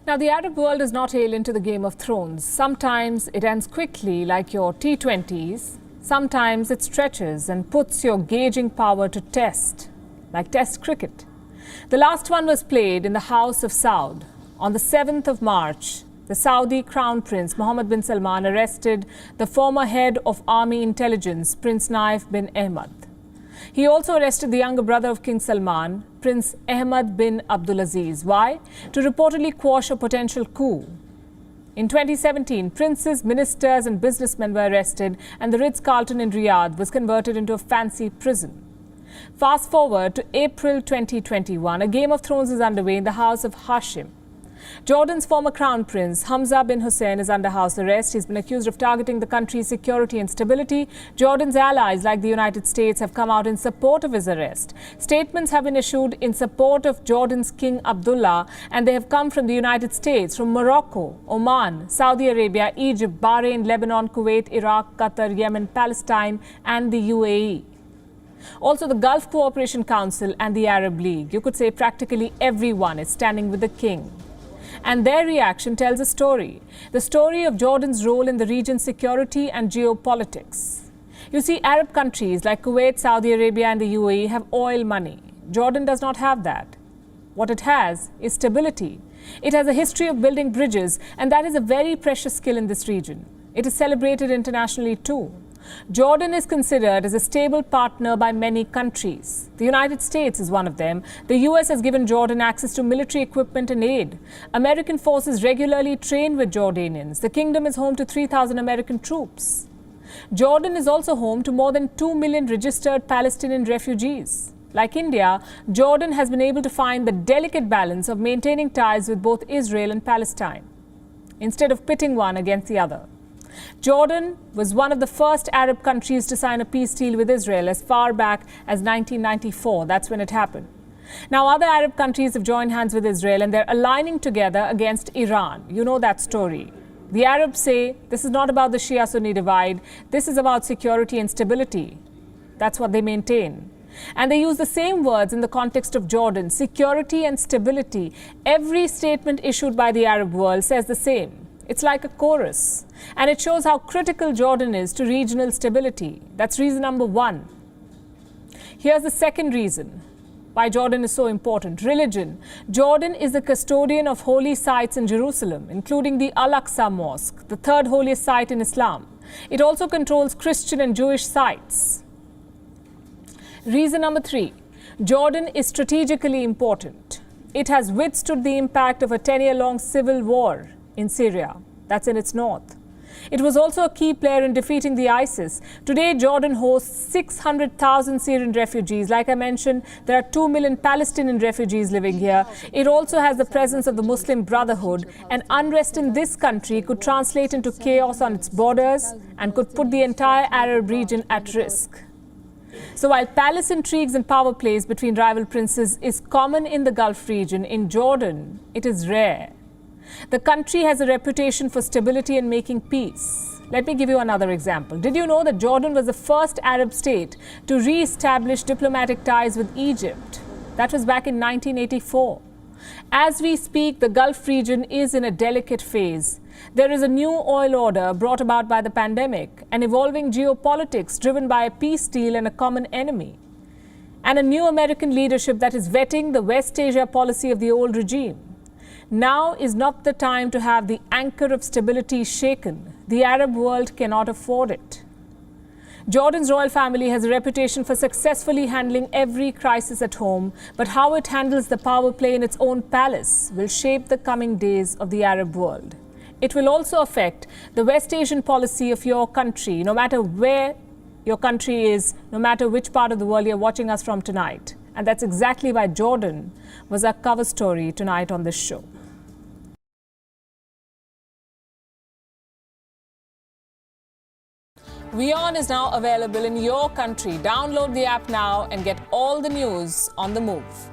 Now, the Arab world is not alien to the Game of Thrones. Sometimes it ends quickly, like your T20s. Sometimes it stretches and puts your gauging power to test, like Test cricket. The last one was played in the House of Saud. On the 7th of March, the Saudi Crown Prince Mohammed bin Salman arrested the former head of Army Intelligence, Prince Naif bin Ahmed. He also arrested the younger brother of King Salman, Prince Ahmed bin Abdulaziz. Why? To reportedly quash a potential coup. In 2017, princes, ministers and businessmen were arrested and the Ritz-Carlton in Riyadh was converted into a fancy prison. Fast forward to April 2021, a Game of Thrones is underway in the House of Hashim. Jordan's former crown prince, Hamza bin Hussein, is under house arrest. He's been accused of targeting the country's security and stability. Jordan's allies, like the United States, have come out in support of his arrest. Statements have been issued in support of Jordan's King Abdullah, and they have come from the United States, from Morocco, Oman, Saudi Arabia, Egypt, Bahrain, Lebanon, Kuwait, Iraq, Qatar, Yemen, Palestine, and the UAE. Also, the Gulf Cooperation Council and the Arab League. You could say practically everyone is standing with the king. And their reaction tells a story. The story of Jordan's role in the region's security and geopolitics. You see, Arab countries like Kuwait, Saudi Arabia and the UAE have oil money. Jordan does not have that. What it has is stability. It has a history of building bridges, and that is a very precious skill in this region. It is celebrated internationally too. Jordan is considered as a stable partner by many countries. The United States is one of them. The US has given Jordan access to military equipment and aid. American forces regularly train with Jordanians. The kingdom is home to 3,000 American troops. Jordan is also home to more than 2 million registered Palestinian refugees. Like India, Jordan has been able to find the delicate balance of maintaining ties with both Israel and Palestine, instead of pitting one against the other. Jordan was one of the first Arab countries to sign a peace deal with Israel as far back as 1994. That's when it happened. Now, other Arab countries have joined hands with Israel and they're aligning together against Iran. You know that story. The Arabs say this is not about the Shia-Sunni divide. This is about security and stability. That's what they maintain. And they use the same words in the context of Jordan: security and stability. Every statement issued by the Arab world says the same. It's like a chorus, and it shows how critical Jordan is to regional stability. That's reason number one. Here's the second reason why Jordan is so important: religion. Jordan is the custodian of holy sites in Jerusalem, including the Al-Aqsa Mosque, the third holiest site in Islam. It also controls Christian and Jewish sites. Reason number three: Jordan is strategically important. It has withstood the impact of a 10-year-long civil war in Syria. That's in its north. It was also a key player in defeating the ISIS. Today, Jordan hosts 600,000 Syrian refugees. Like I mentioned, there are 2 million Palestinian refugees living here. It also has the presence of the Muslim Brotherhood. And unrest in this country could translate into chaos on its borders and could put the entire Arab region at risk. So while palace intrigues and power plays between rival princes is common in the Gulf region, in Jordan, it is rare. The country has a reputation for stability and making peace. Let me give you another example. Did you know that Jordan was the first Arab state to re-establish diplomatic ties with Egypt? That was back in 1984. As we speak, the Gulf region is in a delicate phase. There is a new oil order brought about by the pandemic, an evolving geopolitics driven by a peace deal and a common enemy, and a new American leadership that is vetting the West Asia policy of the old regime. Now is not the time to have the anchor of stability shaken. The Arab world cannot afford it. Jordan's royal family has a reputation for successfully handling every crisis at home, but how it handles the power play in its own palace will shape the coming days of the Arab world. It will also affect the West Asian policy of your country, no matter where your country is, no matter which part of the world you're watching us from tonight. And that's exactly why Jordan was our cover story tonight on this show. WION is now available in your country. Download the app now and get all the news on the move.